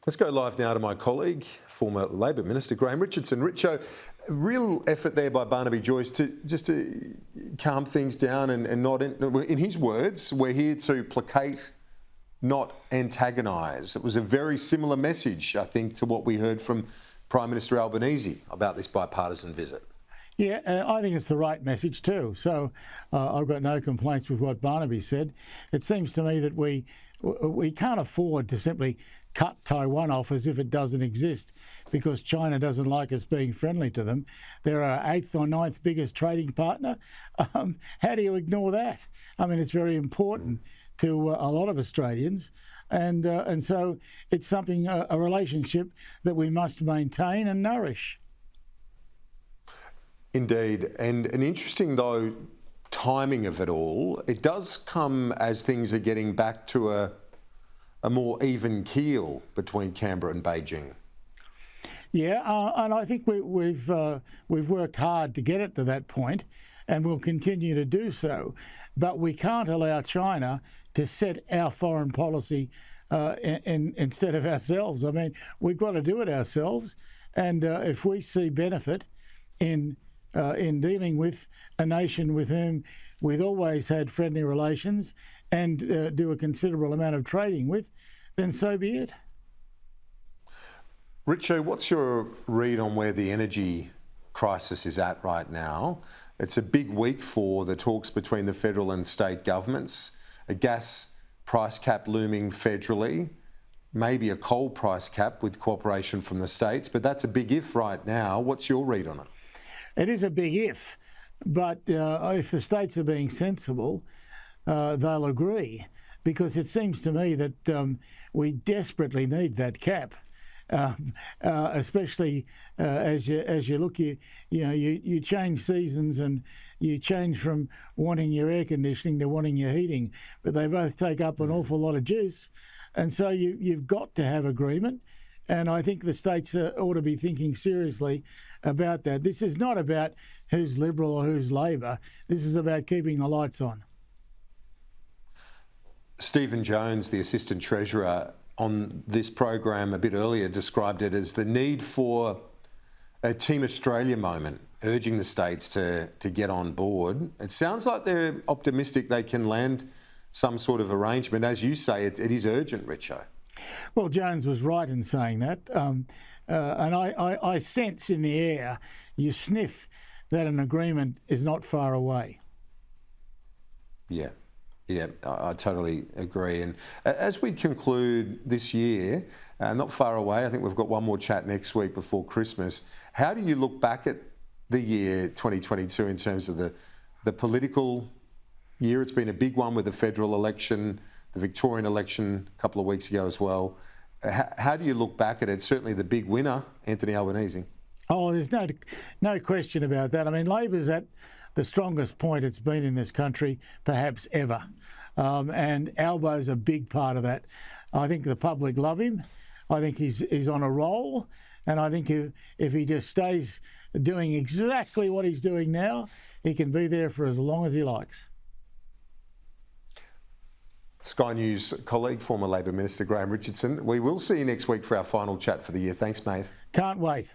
Let's go live now to my colleague, former Labor Minister Graham Richardson. Richo, real effort there by Barnaby Joyce to calm things down and not, in his words, we're here to placate, not antagonise. It was a very similar message, I think, to what we heard from Prime Minister Albanese about this bipartisan visit. Yeah, I think it's the right message too. So I've got no complaints with what Barnaby said. It seems to me that we can't afford to simply cut Taiwan off as if it doesn't exist because China doesn't like us being friendly to them. They're our 8th or 9th biggest trading partner. How do you ignore that? I mean, it's very important to a lot of Australians. And so it's something, a relationship that we must maintain and nourish. Indeed. And an interesting, though, timing of it all, it does come as things are getting back to a more even keel between Canberra and Beijing. Yeah, and I think we've worked hard to get it to that point, and we'll continue to do so. But we can't allow China to set our foreign policy instead of ourselves. I mean, we've got to do it ourselves, and if we see benefit in dealing with a nation with whom we've always had friendly relations and do a considerable amount of trading with, then so be it. Richo, what's your read on where the energy crisis is at right now? It's a big week for the talks between the federal and state governments, a gas price cap looming federally, maybe a coal price cap with cooperation from the states, but that's a big if right now. What's your read on it? It is a big if, but if the states are being sensible, they'll agree, because it seems to me that we desperately need that cap, especially as you look, you change seasons and you change from wanting your air conditioning to wanting your heating, but they both take up an awful lot of juice, and so you've got to have agreement. And I think the states ought to be thinking seriously about that. This is not about who's Liberal or who's Labor. This is about keeping the lights on. Stephen Jones, the Assistant Treasurer, on this program a bit earlier described it as the need for a Team Australia moment, urging the states to get on board. It sounds like they're optimistic they can land some sort of arrangement. As you say, it is urgent, Richo. Well, Jones was right in saying that, and I sense in the air, you sniff that an agreement is not far away. Yeah, I totally agree. And as we conclude this year, not far away, I think we've got one more chat next week before Christmas. How do you look back at the year 2022 in terms of the political year? It's been a big one with the federal election, the Victorian election a couple of weeks ago as well. How do you look back at it? Certainly the big winner, Anthony Albanese. Oh, there's no question about that. I mean, Labor's at the strongest point it's been in this country, perhaps ever. And Albo's a big part of that. I think the public love him. I think he's on a roll. And I think if he just stays doing exactly what he's doing now, he can be there for as long as he likes. Sky News colleague, former Labor Minister Graham Richardson. We will see you next week for our final chat for the year. Thanks, mate. Can't wait.